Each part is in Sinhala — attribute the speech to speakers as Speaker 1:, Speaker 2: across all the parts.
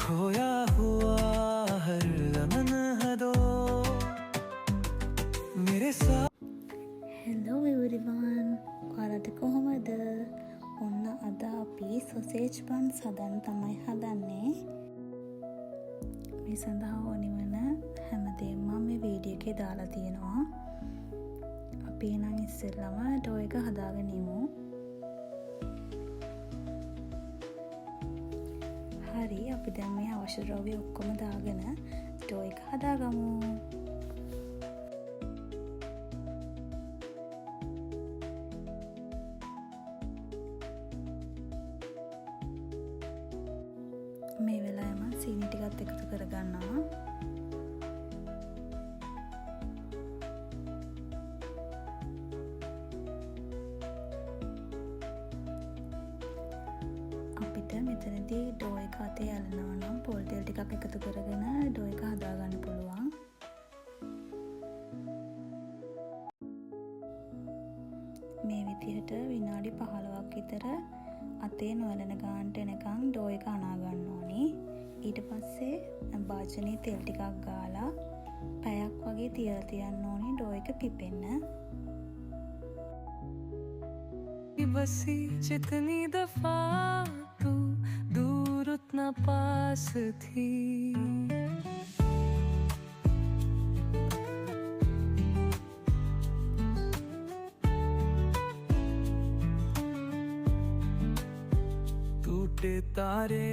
Speaker 1: खोया हुआ हर लम्हा है दो मेरे साथ.
Speaker 2: Hello everyone. ඔයාලට කොහොමද? ඔන්න අද අපි සොසේජ් බන්ස් හදන්න තමයි හදන්නේ. මේ සඳහා ඕනි වන හැමදේම මම මේ වීඩියෝ එකේ දාලා තියෙනවා. අපි නම් ඉස්සෙල්ලම ඩෝ එක හදාගෙන ඉමු. හරි, අපි දැන් මේ අවශ්‍ය ද්‍රව්‍ය ඔක්කොම දාගෙන ඩෝ එක හදාගමු. මේ වෙලාවේ මම සීනි ටිකත් එකතු කරගන්නවා. අපිට මෙතනදී ඩෝ එක අතේ ඇලෙනවා නම් පොල් තෙල් ටිකක් එකතු කරගෙන ඩෝ එක හදාගන්න පුළුවන්. මේ විදිහට විනාඩි 15ක් විතර අතේ නොඇලෙන ගානට එනකන් ඩෝ එක අනා ගන්න ඕනි. ඊට පස්සේ භාජනයේ තෙල් ටිකක් ගාලා පැයක් වගේ තියලා තියන්න ඕනි ඩෝ එක පිපෙන්න.
Speaker 1: बसी जितनी दफा तू दूर उतना पास थी टूटे तारे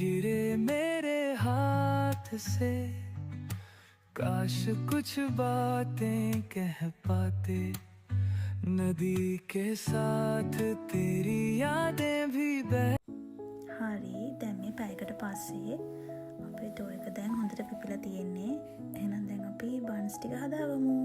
Speaker 1: गिरे मेरे हाथ से काश कुछ बातें कह पाते नदी के साथ तेरी यादें भी बह.
Speaker 2: හරි, දැන් මේ පැයකට පස්සේ අපේ ඩෝ එක දැන් හොඳට පිපිලා තියෙන්නේ. එහෙනම් දැන් අපි බන්ස් ටික හදාගමු.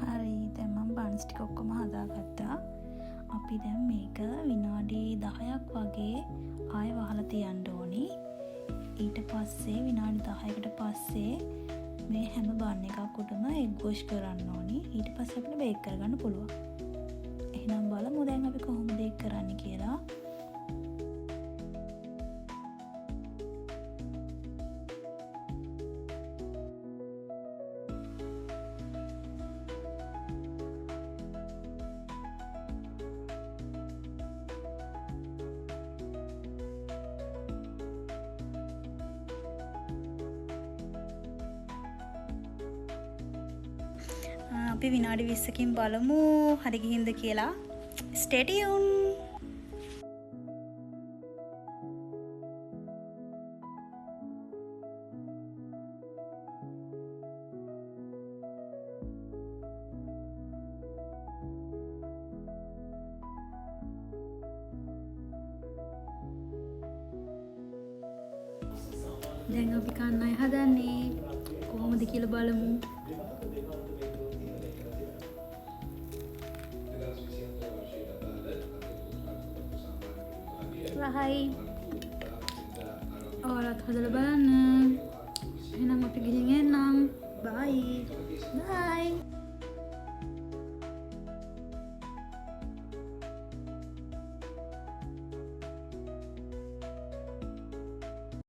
Speaker 2: හරි, දැන් මම බන්ස් ටික ඔක්කොම හදාගත්තා. අපි දැන් මේක විනාඩි 10ක් වගේ ආයෙ වහලා තියන්න ඕනි. ඊට පස්සේ විනාඩි 10කට පස්සේ මේ හැම බන් එකක් උඩම එග් වොෂ් කරන්න ඕනි. ඊට පස්සේ අපිට බේක් කරගන්න පුළුවන්. එහෙනම් බලමු දැන් අපි කොහොමද ඒක කරන්නේ කියලා. අපි විනාඩි 20කින් බලමු හරි ගිහින්ද කියලා. Stay tuned. දැන් අපි කන්නයි හදන්නේ. කොහොමද කියලා බලමු. රහයි, ඔයාලත් හදලා බලන්න. එහෙනම් අපි ගිහින් එන්නම්. බයි.